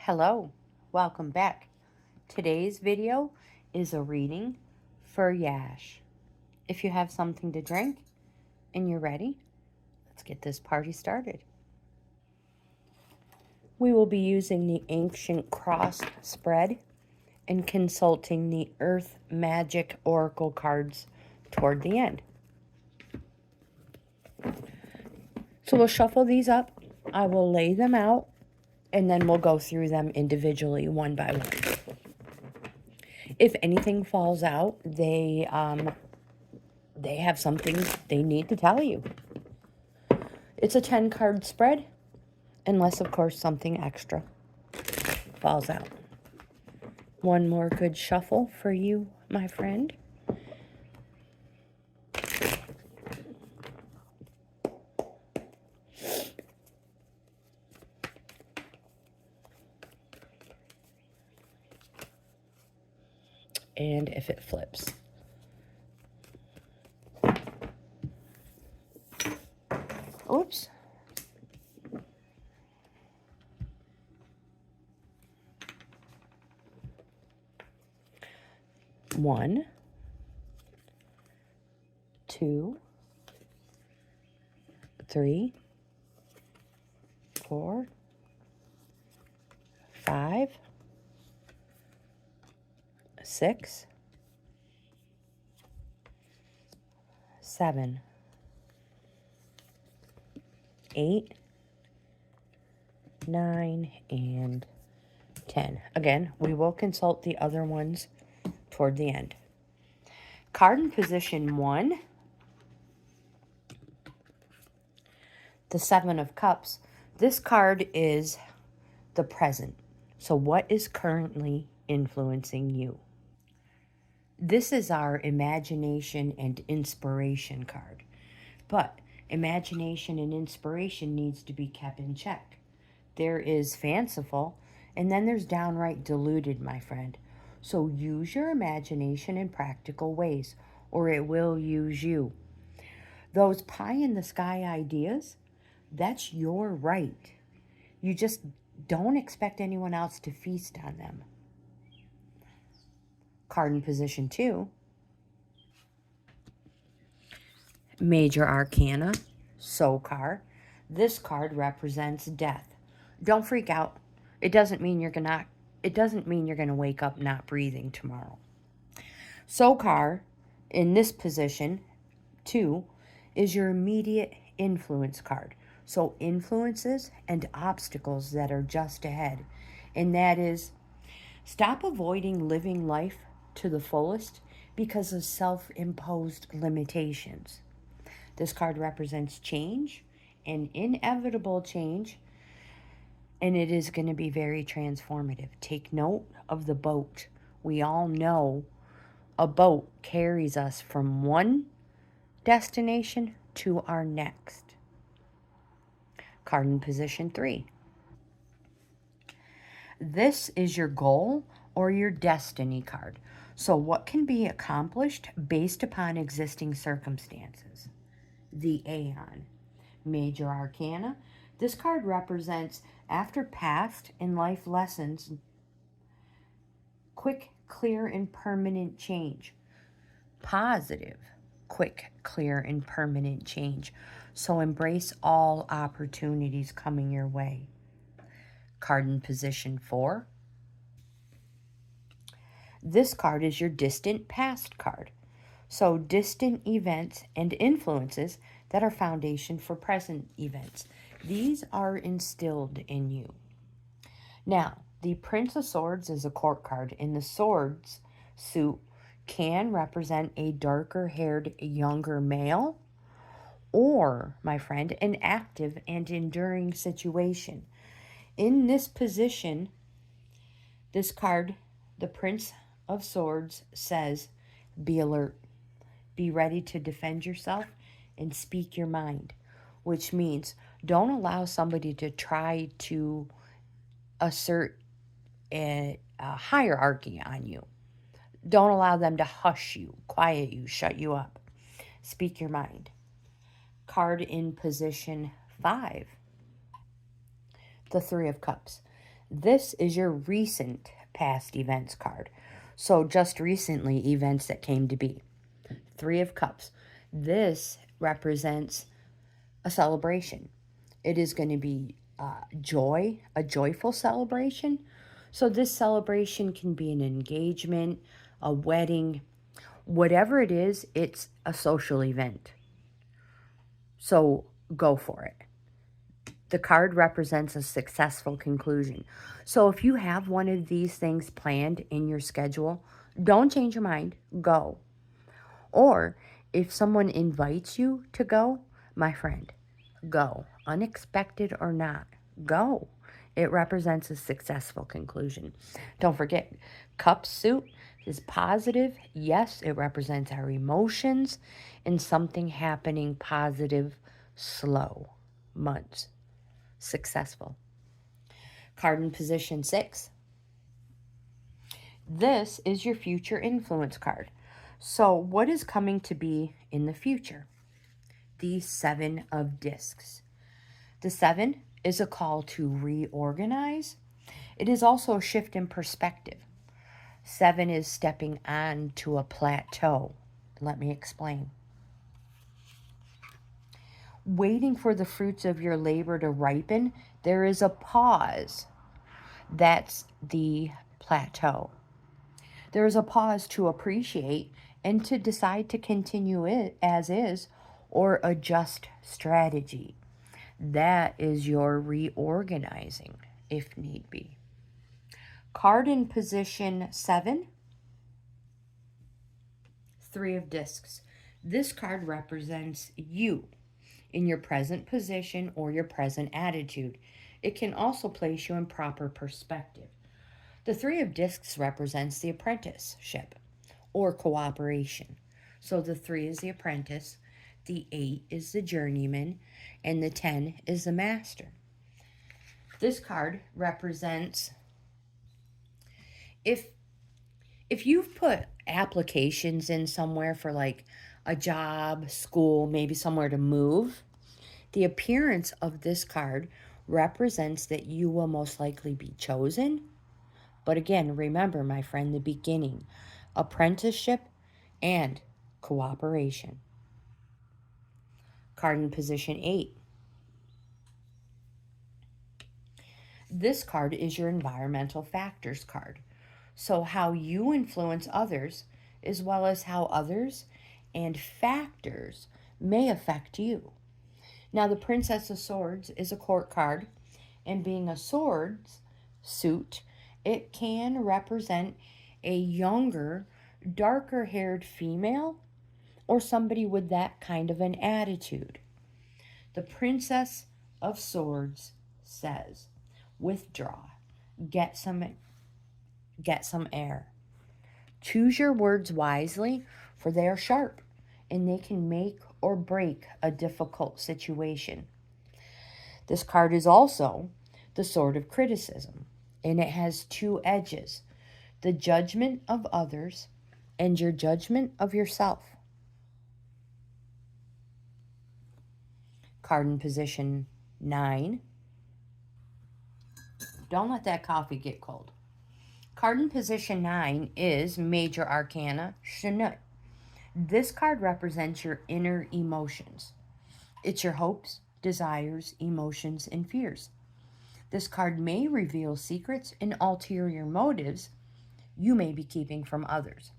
Hello, welcome back. Today's video is a reading for Yash. If you have something to drink and you're ready, let's get this party started. We will be using the Ancient Cross spread and consulting the Earth Magic Oracle cards toward the end. So we'll shuffle these up. I will lay them out and then we'll go through them individually one by one. If anything falls out, they have something they need to tell you. It's a 10-card spread, unless, of course, something extra falls out. One more good shuffle for you, my friend. And if it flips. Oops. One, two, three, 4, 5, 6, 7, 8, 9, and 10. Again, we will consult the other ones toward the end. Card in position 1, the 7 of Cups. This card is the present. So what is currently influencing you? This is our imagination and inspiration card. But imagination and inspiration needs to be kept in check. There is fanciful, and then there's downright deluded, my friend. So use your imagination in practical ways, or it will use you. Those pie-in-the-sky ideas, that's your right. You just don't expect anyone else to feast on them. Card in position 2, Major Arcana, Sokar. This card represents death. Don't freak out. It doesn't mean you're gonna wake up not breathing tomorrow. Sokar, in this position 2, is your immediate influence card. So influences and obstacles that are just ahead. And that is, stop avoiding living life to the fullest because of self-imposed limitations. This card represents change, an inevitable change, and it is going to be very transformative. Take note of the boat. We all know a boat carries us from one destination to our next. Card in position 3. This is your goal or your destiny card. So what can be accomplished based upon existing circumstances? The Aeon. Major Arcana. This card represents, after past and life lessons, quick, clear, and permanent change. Positive, quick, clear, and permanent change. So embrace all opportunities coming your way. Card in position 4. This card is your distant past card. So distant events and influences that are foundation for present events. These are instilled in you. Now, the Prince of Swords is a court card, and the swords suit can represent a darker-haired younger male or, my friend, an active and enduring situation. In this position, this card, the Prince of Swords, says, be alert. Be ready to defend yourself and speak your mind, which means don't allow somebody to try to assert a hierarchy on you. Don't allow them to hush you, quiet you, shut you up. Speak your mind. Card in position 5, the 3 of Cups. This is your recent past events card. So just recently, events that came to be. Three of Cups. This represents a celebration. It is going to be joy, a joyful celebration. So this celebration can be an engagement, a wedding, whatever it is, it's a social event. So go for it. The card represents a successful conclusion. So if you have one of these things planned in your schedule, don't change your mind, go. Or if someone invites you to go, my friend, go. Unexpected or not, go. It represents a successful conclusion. Don't forget, cup suit is positive. Yes, it represents our emotions and something happening positive, slow, months. Successful. Card in position 6. This is your future influence card. So what is coming to be in the future? The 7 of discs. The 7 is a call to reorganize. It is also a shift in perspective. 7 is stepping on to a plateau. Let me explain. Waiting for the fruits of your labor to ripen, there is a pause. That's the plateau. There is a pause to appreciate and to decide to continue it as is or adjust strategy. That is your reorganizing if need be. Card in position 7, 3 of discs. This card represents you in your present position or your present attitude. It can also place you in proper perspective. The 3 of discs represents the apprenticeship or cooperation. So the 3 is the apprentice, the 8 is the journeyman, and the 10 is the master. This card represents if you've put applications in somewhere for like a job, school, maybe somewhere to move, the appearance of this card represents that you will most likely be chosen. But again, remember, my friend, the beginning, apprenticeship and cooperation. Card in position 8. This card is your environmental factors card. So how you influence others as well as how others and factors may affect you. Now, the Princess of Swords is a court card, and being a swords suit, it can represent a younger, darker-haired female or somebody with that kind of an attitude. The Princess of Swords says, withdraw, get some air. Choose your words wisely, for they are sharp, and they can make or break a difficult situation. This card is also the sword of criticism, and it has 2 edges, the judgment of others and your judgment of yourself. Card in position 9. Don't let that coffee get cold. Card in position 9 is Major Arcana Chanut. This card represents your inner emotions. It's your hopes, desires, emotions, and fears. This card may reveal secrets and ulterior motives you may be keeping from others.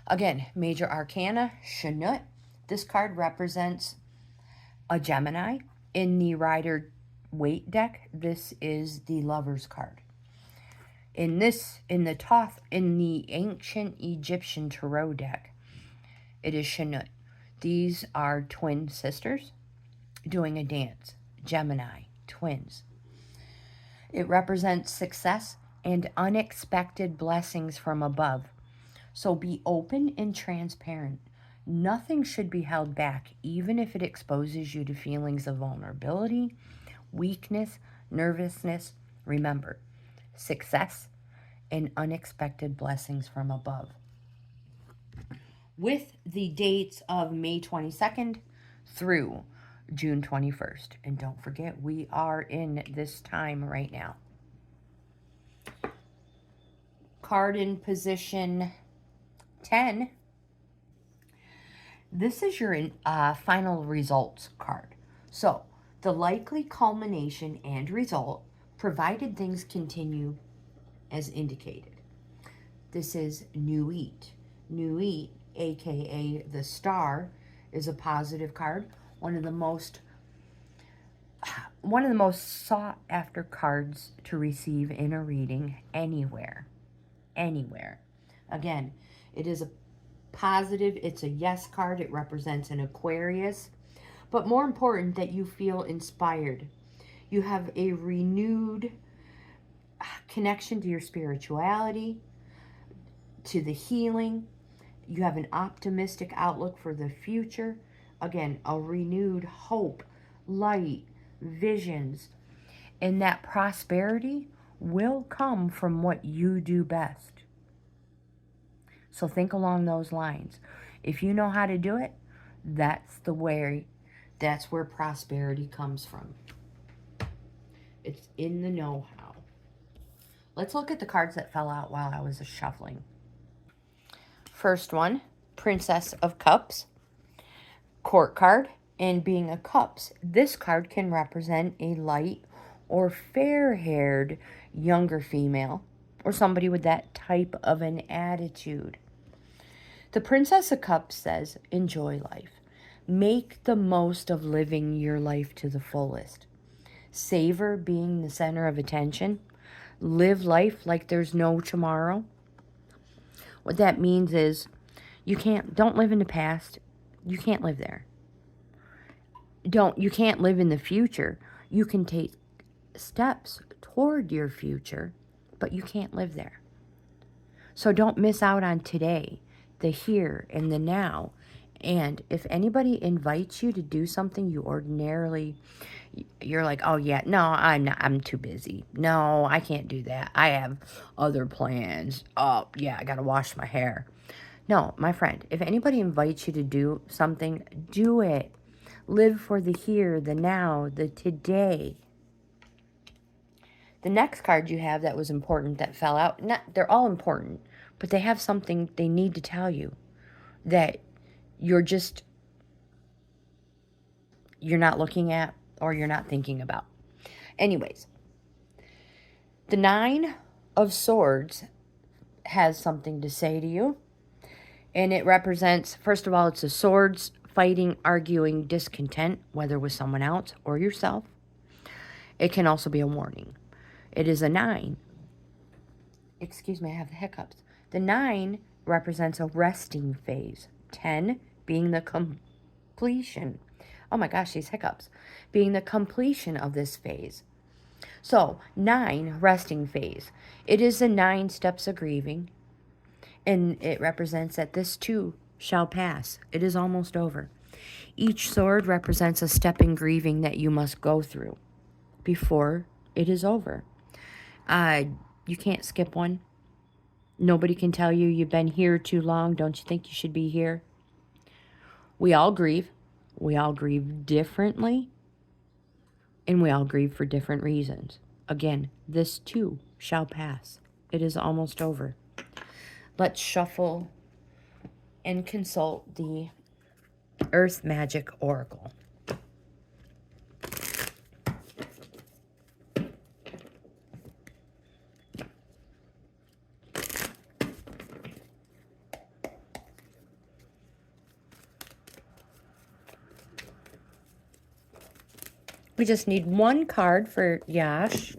Again, Major Arcana Chanut. This card represents a Gemini. In the Rider Waite deck, this is the Lover's card. In the ancient Egyptian tarot deck, it is Chanut. These are twin sisters doing a dance. Gemini, twins. It represents success and unexpected blessings from above. So be open and transparent. Nothing should be held back, even if it exposes you to feelings of vulnerability, weakness, nervousness. Remember, success and unexpected blessings from above. With the dates of May 22nd through June 21st. And don't forget, we are in this time right now. Card in position 10. This is your final results card. So, the likely culmination and result, provided things continue as indicated. This is new eat. New eat, aka the star, is a positive card. One of the most sought after cards to receive in a reading anywhere. Anywhere. Again, it is a positive, it's a yes card. It represents an Aquarius. But more important, that you feel inspired. You have a renewed connection to your spirituality, to the healing. You have an optimistic outlook for the future. Again, a renewed hope, light, visions. And that prosperity will come from what you do best. So think along those lines. If you know how to do it, that's where prosperity comes from. It's in the know-how. Let's look at the cards that fell out while I was shuffling. First one, Princess of Cups, Court card, and being a Cups. This card can represent a light or fair-haired younger female or somebody with that type of an attitude. The Princess of Cups says, enjoy life. Make the most of living your life to the fullest. Savor being the center of attention. Live life like there's no tomorrow. What that means is don't live in the past. You can't live there. You can't live in the future. You can take steps toward your future, but you can't live there. So don't miss out on today, the here and the now. And if anybody invites you to do something you're like, oh yeah, no, I'm too busy. No, I can't do that. I have other plans. Oh yeah, I gotta wash my hair. No, my friend, if anybody invites you to do something, do it. Live for the here, the now, the today. The next card you have that was important that fell out, they're all important, but they have something they need to tell you that you're not looking at or you're not thinking about. Anyways, the Nine of Swords has something to say to you. And it represents, first of all, it's a swords, fighting, arguing, discontent, whether with someone else or yourself. It can also be a warning. It is a 9. Excuse me, I have the hiccups. The 9 represents a resting phase. 10 being the completion. Oh my gosh, these hiccups. Being the completion of this phase. So, 9, resting phase. It is the 9 steps of grieving. And it represents that this too shall pass. It is almost over. Each sword represents a step in grieving that you must go through before it is over. You can't skip one. Nobody can tell you you've been here too long. Don't you think you should be here? We all grieve. We all grieve differently. And we all grieve for different reasons. Again, this too shall pass. It is almost over. Let's shuffle and consult the Earth Magic Oracle. We just need one card for Yash.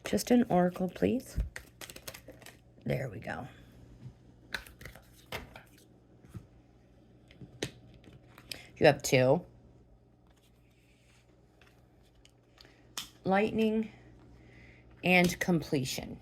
Just an oracle, please. There we go. You have 2. Lightning and completion.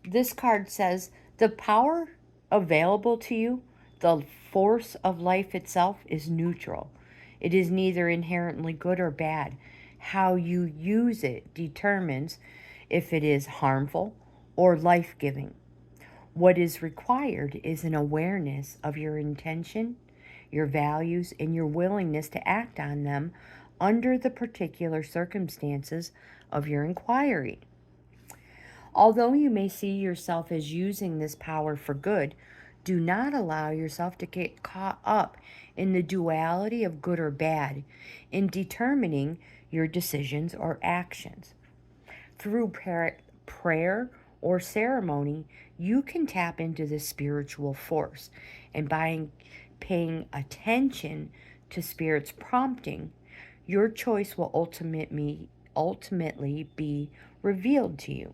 This card says, the power available to you, the force of life itself, is neutral. It is neither inherently good or bad. How you use it determines if it is harmful or life-giving. What is required is an awareness of your intention, your values, and your willingness to act on them under the particular circumstances of your inquiry. Although you may see yourself as using this power for good, do not allow yourself to get caught up in the duality of good or bad in determining your decisions or actions. Through prayer or ceremony, you can tap into this spiritual force, and by paying attention to Spirit's prompting, your choice will ultimately be revealed to you,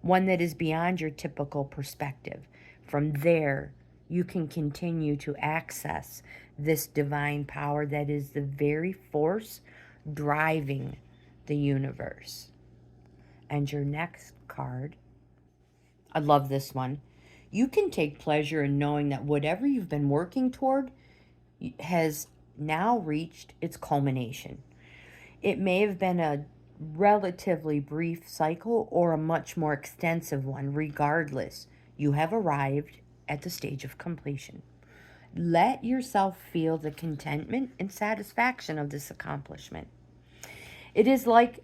one that is beyond your typical perspective. From there, you can continue to access this divine power that is the very force driving the universe. And your next card, I love this one. You can take pleasure in knowing that whatever you've been working toward has now reached its culmination. It may have been a relatively brief cycle or a much more extensive one. Regardless, you have arrived at the stage of completion. Let yourself feel the contentment and satisfaction of this accomplishment. It is like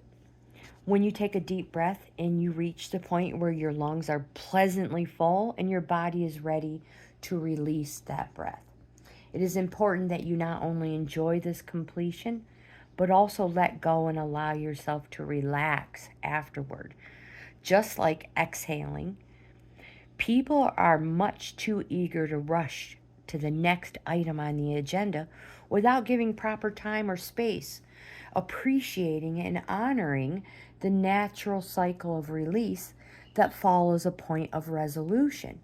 when you take a deep breath and you reach the point where your lungs are pleasantly full and your body is ready to release that breath. It is important that you not only enjoy this completion, but also let go and allow yourself to relax afterward. Just like exhaling, people are much too eager to rush to the next item on the agenda without giving proper time or space, appreciating and honoring the natural cycle of release that follows a point of resolution.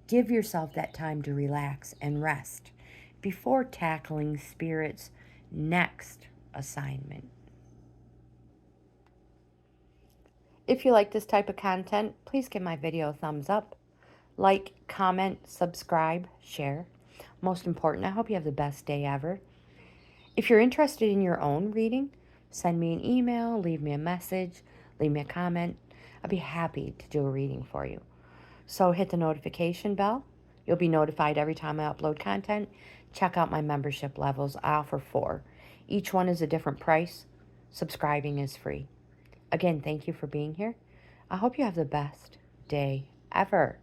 Give yourself that time to relax and rest before tackling Spirit's next assignment. If you like this type of content, please give my video a thumbs up. Like, comment, subscribe, share. Most important, I hope you have the best day ever. If you're interested in your own reading, send me an email, leave me a message, leave me a comment. I'll be happy to do a reading for you. So hit the notification bell. You'll be notified every time I upload content. Check out my membership levels. I offer 4. Each one is a different price. Subscribing is free. Again, thank you for being here. I hope you have the best day ever.